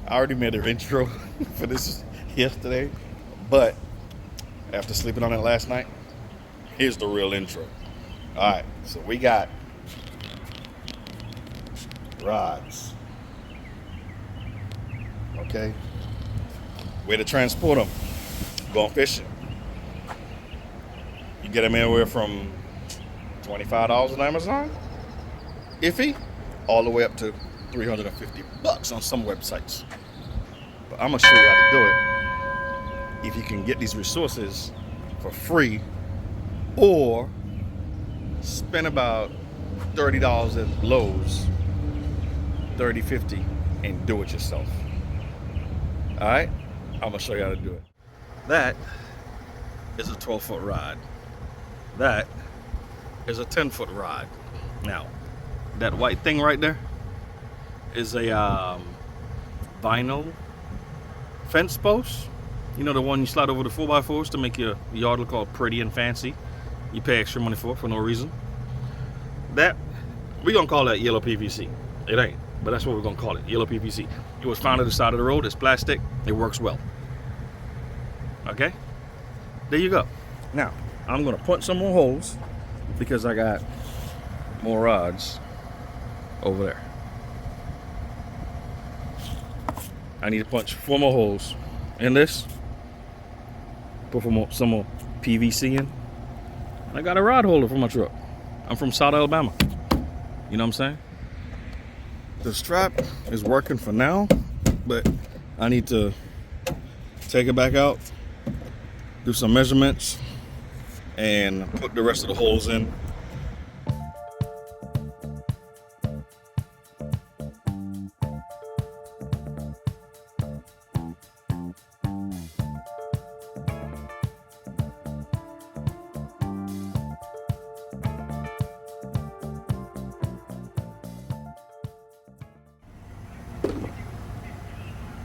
I already made an intro for this yesterday, but after sleeping on it last night, here's the real intro. All right, so we got rods. Okay, way to transport them. Going fishing. You get them anywhere from $25 on Amazon, iffy, all the way up to $350 on some websites. But I'm gonna show you how to do it if you can get these resources for free or spend about $30 at Lowe's, 30, 50, and do it yourself. All right, I'm gonna show you how to do it. That is a 12-foot rod. That is a 10-foot rod. Now, that white thing right there is a vinyl fence post. You know, the one you slide over the 4x4s to make your yard look all pretty and fancy. You pay extra money for no reason. That, we're gonna call that yellow PVC. It ain't, but that's what we're gonna call it, yellow PVC. It was found at the side of the road. It's plastic. It works well. Okay? There you go. Now, I'm gonna punch some more holes because I got more rods over there. I need to punch 4 more holes in this. Put some more PVC in. I got a rod holder for my truck. I'm from South Alabama. You know what I'm saying? The strap is working for now, but I need to take it back out, do some measurements, and put the rest of the holes in.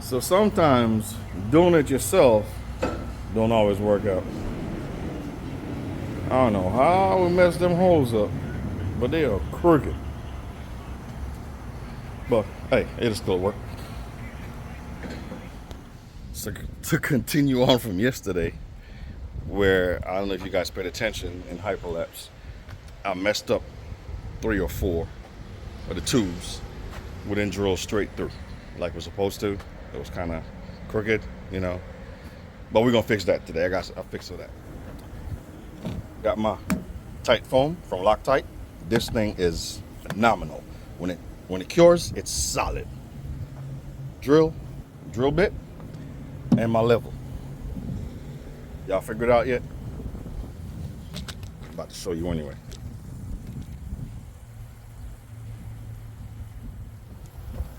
So sometimes doing it yourself don't always work out. I don't know how we messed them holes up, but they are crooked. But hey, it'll still work. So to continue on from yesterday, where I don't know if you guys paid attention in hyperlapse, I messed up 3 or 4 of the tubes. We didn't drill straight through like we're supposed to. It was kind of crooked, you know. But we're gonna fix that today. I'll fix that. Got my tight foam from Loctite. This thing is phenomenal. When it cures, it's solid. Drill bit, and my level. Y'all figured it out yet? I'm about to show you anyway.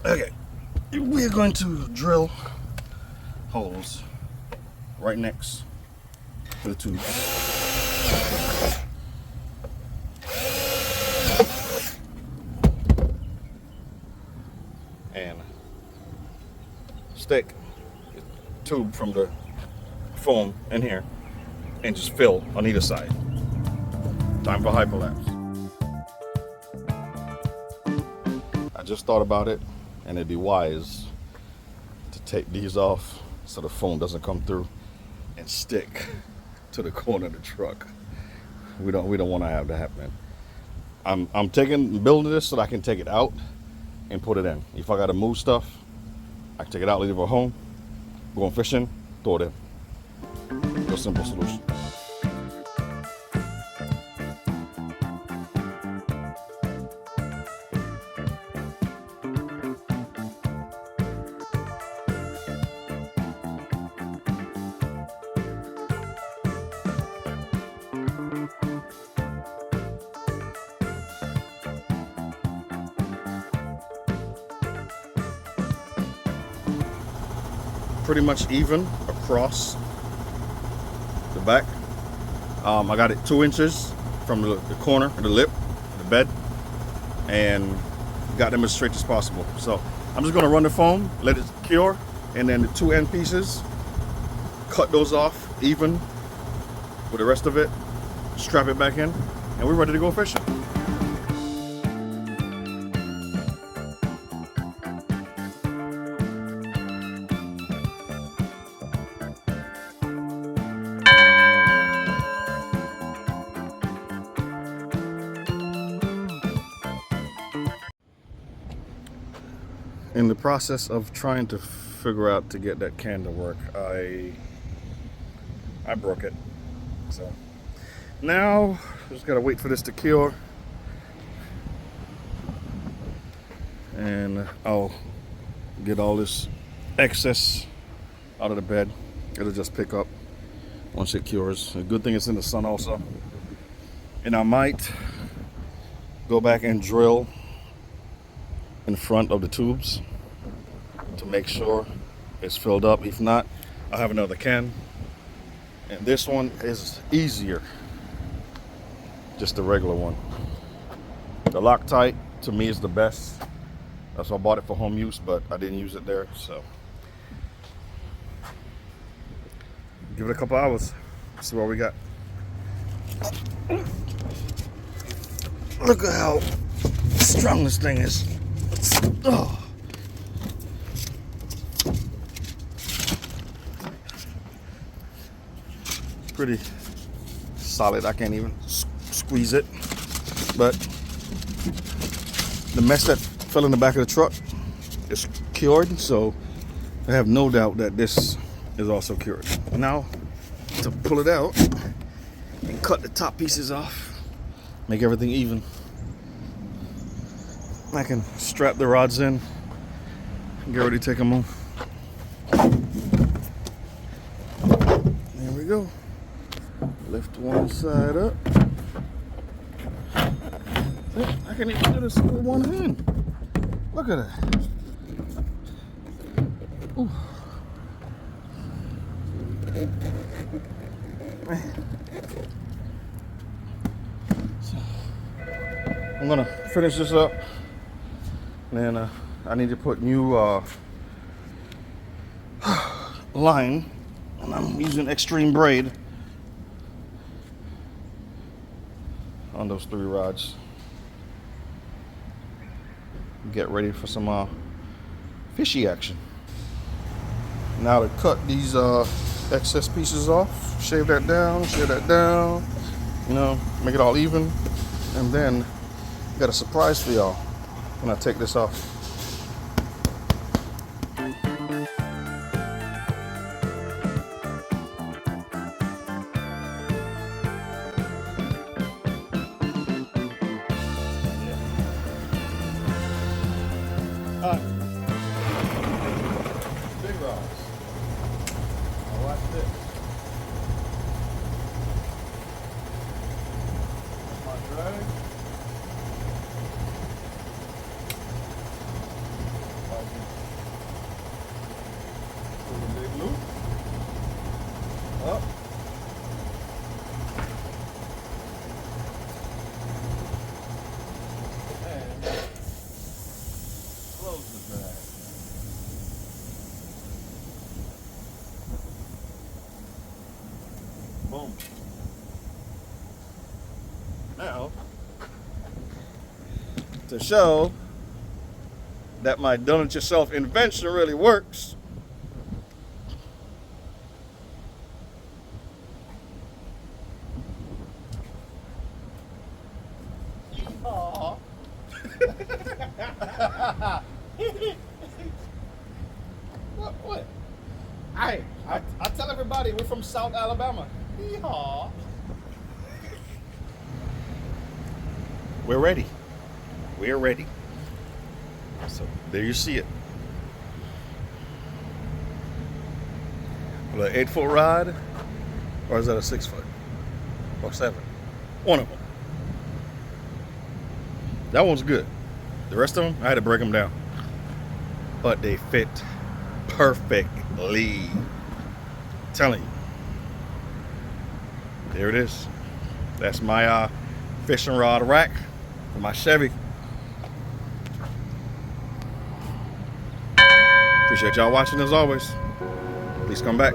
Okay, we're going to drill holes right next to the tube. And stick the tube from the foam in here and just fill on either side. Time for hyperlapse. I just thought about it, and it'd be wise to take these off so the foam doesn't come through and stick to the corner of the truck. We don't want to have that happen. I'm building this so that I can take it out and put it in. If I gotta move stuff, I can take it out, leave it at home, going fishing, throw it in. Real simple solution. Pretty much even across the back. I got it 2 inches from the corner of the lip, the bed, and got them as straight as possible. So I'm just gonna run the foam, let it cure, and then the 2 end pieces, cut those off even with the rest of it, strap it back in, and we're ready to go fishing. in the process of trying to figure out to get that can to work, I broke it. So now just gotta wait for this to cure, and I'll get all this excess out of the bed. It'll just pick up once it cures. The good thing it's in the sun also. And I might go back and drill in front of the tubes to make sure it's filled up. If not, I'll have another can. And this one is easier, just the regular one. The Loctite to me is the best. That's why I bought it for home use, but I didn't use it there, so give it a couple hours, see what we got. Look at how strong this thing is. Oh. Pretty solid. I can't even squeeze it, but the mess that fell in the back of the truck is cured, so I have no doubt that this is also cured. Now to pull it out and cut the top pieces off, make everything even. I can strap the rods in and get ready to take them home. There we go. Lift one side up. I can even do this with one hand. Look at that. Ooh. Man. So, I'm gonna finish this up, and then I need to put new line, and I'm using extreme braid on those 3 rods. Get ready for some fishy action. Now to cut these excess pieces off, shave that down, you know, make it all even, and then got a surprise for y'all when I take this off. Big rods. Now watch this. That's my drag. Pull the big loop up. And close the drag. Boom. Now, to show that my done-it-yourself invention really works, aww. What? I tell everybody we're from South Alabama. Yeehaw. We're ready. We're ready. So there you see it. With an 8-foot rod, or is that a 6-foot? Or 7? One of them. That one's good. The rest of them, I had to break them down. But they fit perfectly. I'm telling you. There it is. That's my fishing rod rack for my Chevy. Appreciate y'all watching as always. Please come back.